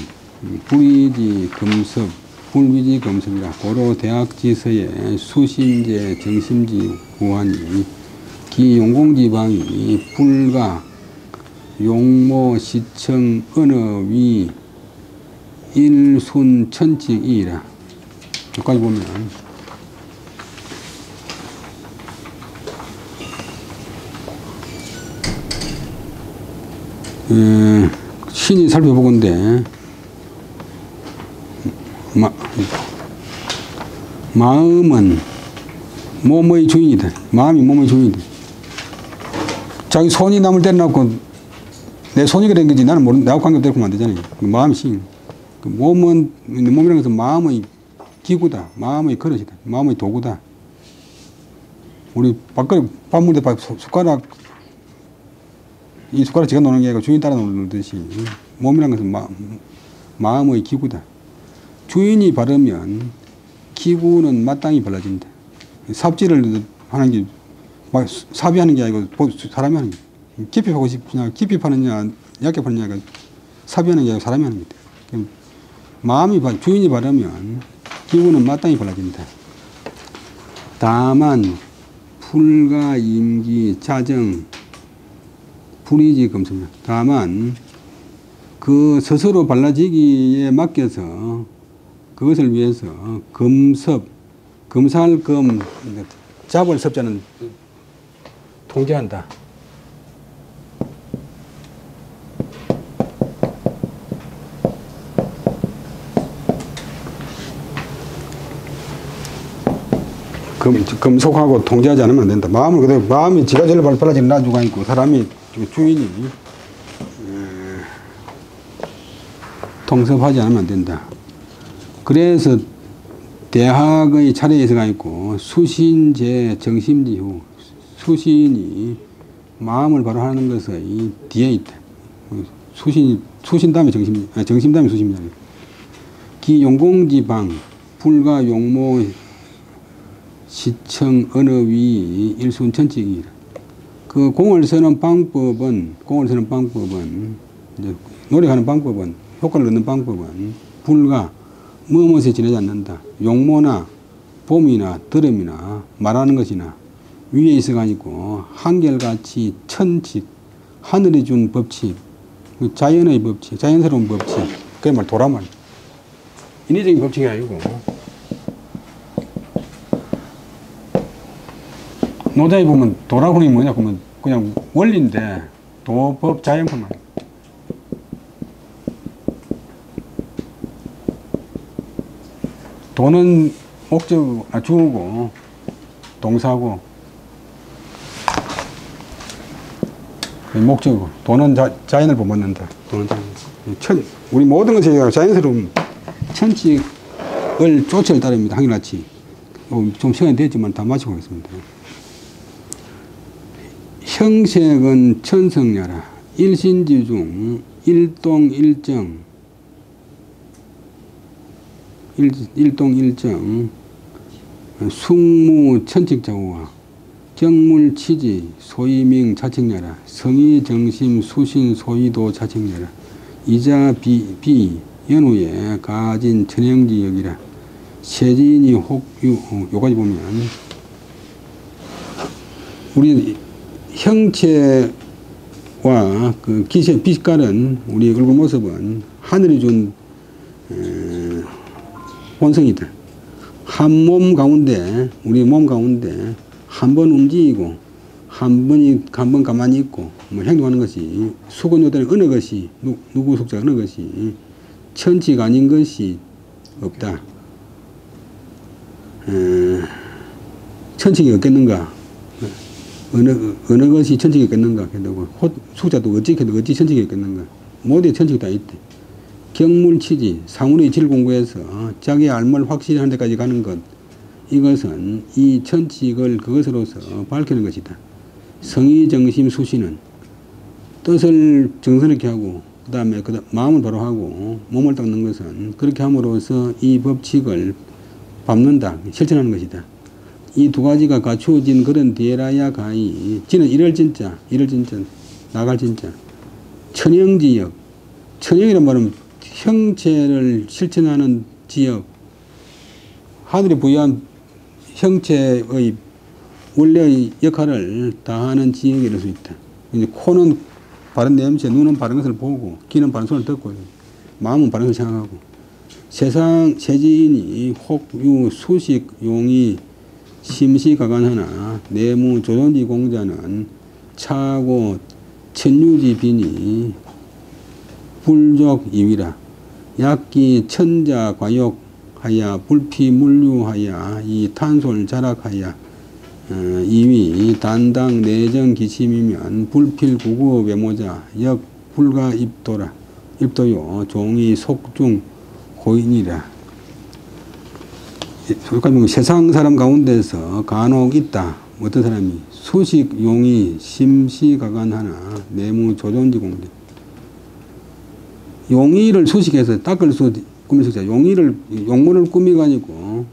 불위지 금섭 불위지 금섭이라 고로 대학지서에 수신제 정심지 구하니 기용공지방이 불가 용모 시청 언어위 일순 천칙이라 여기까지 보면 신이 살펴보건데 마음은 몸의 주인이다. 마음이 몸의 주인이다. 자기 손이 남을 때려놓고 내 손이 그런 거지 나는 모르는 나하고 관계없다고 하면 안 되잖아요. 마음이 신. 그 몸이라는 것은 마음의 기구다. 마음의 그릇이다. 마음의 도구다. 우리 밥그릇 밥 먹을 때 숟가락 이 숟가락 제가 노는 게 아니고 주인 따라 노는듯이 몸이라는 것은 마음의 기구다. 주인이 바르면 기구는 마땅히 발라진다. 삽질을 하는 게 삽이 하는 게 아니고 사람이 하는 게 깊이 파고 싶으냐 깊이 파느냐 얇게 파느냐가 삽이 하는 게 아니고 사람이 하는 거다. 마음이 주인이 바르면 기구는 마땅히 발라진다. 다만 불가 임기 자정 불이지 금속. 다만 그 스스로 발라지기에 맡겨서 그것을 위해서 검사할 잡을 섭자는 통제한다. 금속하고 통제하지 않으면 안 된다. 마음을 그대로 마음이 지가 제일 발달라지는 나주가 있고 사람이 주인이 통섭하지 않으면 안 된다. 그래서 대학의 차례에서가 있고 수신제 정심지후 수신이 마음을 바로 하는 것의 뒤에 있다. 수신 다음에 정심 다음에 수심이다. 기 용공지방 불가 용모 시청 어느 위 일순천칙이라. 그 공을 쓰는 방법은 이제 노력하는 방법은 효과를 얻는 방법은 불과 무엇에 지내지 않는다. 용모나 봄이나 드럼이나 말하는 것이나 위에 있어가 아니고 한결같이 천칙, 하늘이 준 법칙, 자연의 법칙, 자연스러운 법칙, 그게 말 도라말. 인위적인 법칙이 아니고 노자에 보면 도라군이 뭐냐 그러면 그냥 원리인데 도법 자연법만. 도는 주어고 동사고 목적이고 도는 자연을 본받는다. 도는 자연. 우리 모든 것이 자연스러운 천칙을 쫓아야 따릅니다. 한결같이. 좀 시간이 됐지만 다 마치고 하겠습니다. 형색은 천성야라. 일신지중 일동일정 숙무 천칙자우와 경물치지 소이명 자책야라. 성의정심 수신 소이도 자책야라. 이자 비 연후에 가진 천행지역이라. 세진이 혹유. 요까지 보면 우리 형체와 그 기세 빛깔은 우리 얼굴 모습은 하늘이 준 본성이다. 한 몸 가운데 우리 몸 가운데 한 번 움직이고 한 번 가만히 있고 뭐 행동하는 것이 수건요단의 어느 것이 누구 속자 어느 것이 천치가 아닌 것이 없다. 천칙이 없겠는가? 어느 것이 천칙이 없겠는가? 숙자도 어찌 천칙이 없겠는가? 모두의 천칙이 다 있대. 경물치지, 사물의 질 공부해서 자기의 알물 확실히 하는 데까지 가는 것, 이것은 이 천칙을 그것으로서 밝히는 것이다. 성의정심 수시는 뜻을 정성스럽게 하고 그 다음에 마음을 바로 하고 몸을 닦는 것은 그렇게 함으로써 이 법칙을 밟는다, 실천하는 것이다. 이 두 가지가 갖추어진 그런 뒤에라야 가히 지는 이럴 진짜 나갈 진짜 천형지역. 천형이란 말은 형체를 실천하는 지역, 하늘이 부여한 형체의 원래의 역할을 다하는 지역이 이럴 수 있다. 이제 코는 바른 냄새, 눈은 바른 것을 보고, 귀는 바른 소리를 듣고, 마음은 바른 것을 생각하고, 세지인이 혹유 수식 용이 심시가간하나 내무 조존지 공자는 차고 천유지 비니 불족 이위라. 약기 천자 과욕하야 불피물류하야 이 탄솔 자락하야 이위 단당 내정 기침이면 불필구구 외모자 역 불가 입도라. 입도요 종이 속중 고인이라. 세상 사람 가운데서 간혹 있다. 어떤 사람이 수식 용이 심시가간하나 내무 조존지 공자. 용의를 수식해서 닦을 수 꾸미석자. 용문을 꾸미가지고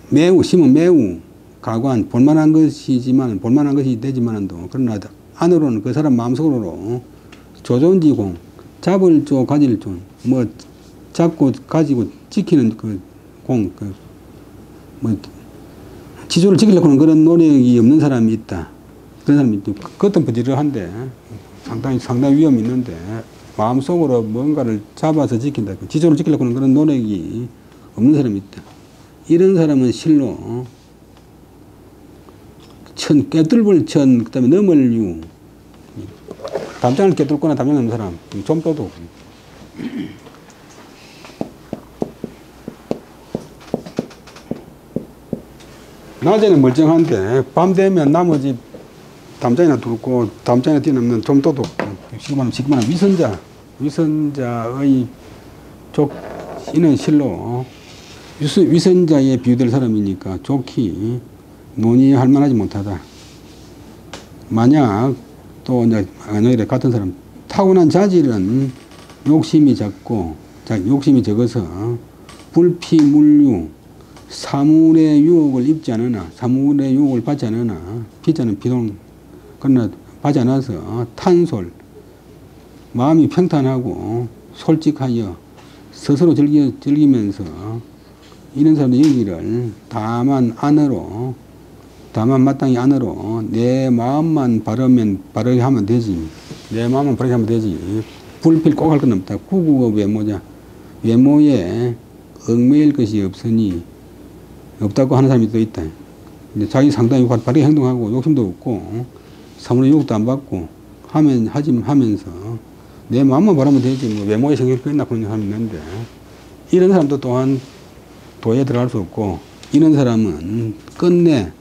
매우 심은 매우 가관 볼만한 것이지만 볼만한 것이 되지만도 그러나 안으로는 그 사람 마음속으로 조존지공 잡을 조 가질 조 뭐 잡고 가지고 지키는 그 공 뭐 지조를 지키려고는 그런 노력이 없는 사람이 있다. 그런 사람이 또 겉은 부지런한데 상당히 위험이 있는데 마음속으로 뭔가를 잡아서 지킨다. 지조를 지키려고 하는 그런 노력이 없는 사람이 있다. 이런 사람은 실로 깨뚫을 천, 그 다음에 넘을 유. 담장을 깨뚫거나 담장 넘는 사람, 좀 떠도. 낮에는 멀쩡한데 밤 되면 나머지 담장이나 뚫고 담장이나 뛰어넘는 좀 떠도. 지금 위선자의 이는 실로 위선자에 비유될 사람이니까 좋기 논의할 만하지 못하다. 만약 또 이제 같은 사람 타고난 자질은 욕심이 적고 욕심이 적어서 불피물류 사물의 유혹을 입지 않으나, 사물의 유혹을 받지 않으나, 피자는 비동, 그러나 받지 않아서 탄솔, 마음이 평탄하고 솔직하여 스스로 즐기면서 이런 사람들 여기를 다만 마땅히 안으로 내 마음만 바르게 하면 되지. 내 마음만 바르게 하면 되지. 불필 꼭 할 건 없다. 구구의 외모자. 외모에 얽매일 것이 없다고 하는 사람이 또 있다. 자기 상당히 바르게 행동하고 욕심도 없고 사물의 유혹도 안 받고 하면서 내 마음만 바르면 되지. 뭐 외모에 신경 쓰나 그런 사람이 있는데 이런 사람도 또한 도에 들어갈 수 없고 이런 사람은 끝내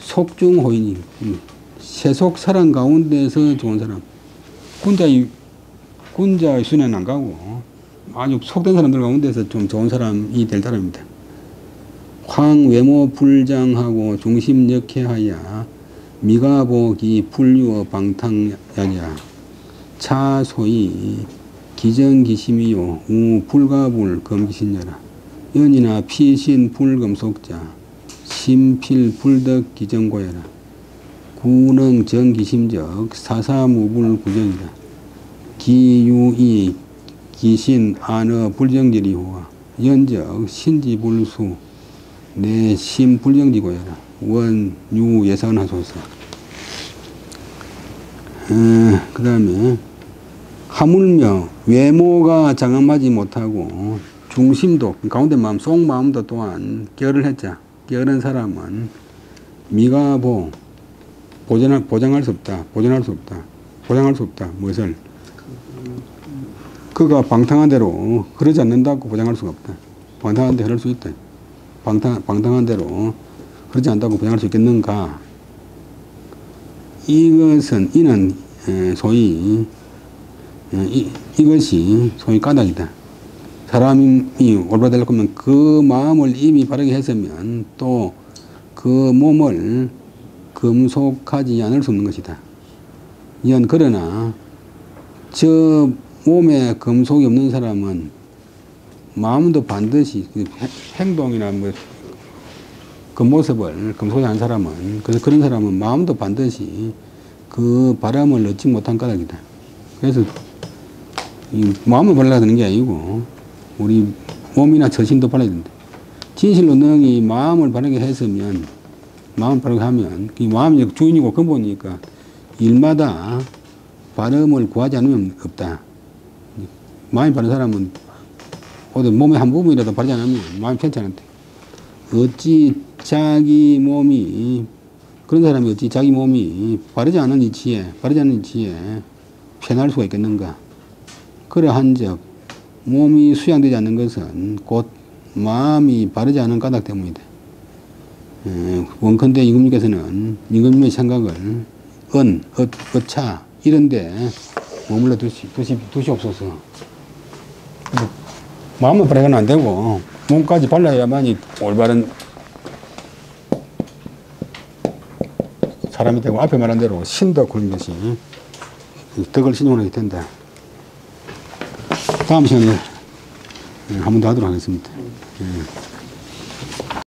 속중호인이 세속 사람 가운데서 좋은 사람 군자의 순회는 안 가고 아주 속된 사람들 가운데서 좀 좋은 사람이 될 사람입니다. 황외모 불장하고 중심역해하야 미가보기 불유어 방탕야자 차소이 기정기심이요 우 불가불 검기신자라 연이나 피신 불금속자 심필 불덕 기정고야라 구능 정기심적 사사무불 구정이라 기유이 기신 안어 불정지리호와 연적 신지불수 내심 불정지고야라 원유 예산하소서. 그 다음에 하물며 외모가 장엄하지 못하고 중심도 가운데 마음 속마음도 또한 게으른 사람은 미가보 보장할 수 없다. 무엇을 그가 방탕한 대로 흐르지 않는다고 보장할 수가 없다. 방탕한 데 흐를 수 있다. 방탕한 대로 흐르지 않는다고 보장할 수 있겠는가? 이는 소위 이것이 소위 까닭이다. 사람이 올바르려고 하면 그 마음을 이미 바르게 했으면 또 그 몸을 금속하지 않을 수 없는 것이다. 그러나 저 몸에 금속이 없는 사람은 마음도 반드시 행동이나 그 모습을 금속이 아닌 사람은 그런 사람은 마음도 반드시 그 바람을 얻지 못한 까닭이다. 그래서 이 마음을 발라야 되는 게 아니고 우리 몸이나 처신도 발라야 된다. 진실로 능히 마음을 바르게 했으면 마음을 바르게 하면 이 마음이 주인이고 근본이니까 일마다 발음을 구하지 않으면 없다. 마음이 바른 사람은 어디 몸의 한 부분이라도 바르지 않으면 마음이 편치 않다. 어찌 자기 몸이 그런 사람이 어찌 자기 몸이 바르지 않은 이치에 편할 수가 있겠는가? 그러한즉 몸이 수양되지 않는 것은 곧 마음이 바르지 않은 까닭 때문이다. 원컨대 임금님께서는 임금님의 생각을 어차 이런데 머물러 두시옵소서. 마음만 바르게는 안 되고 몸까지 발라야만이 올바른 사람이 되고 앞에 말한 대로 신덕 그런 것이 덕을 신용하게 된다. 다음 시간에 한 번 더 하도록 하겠습니다.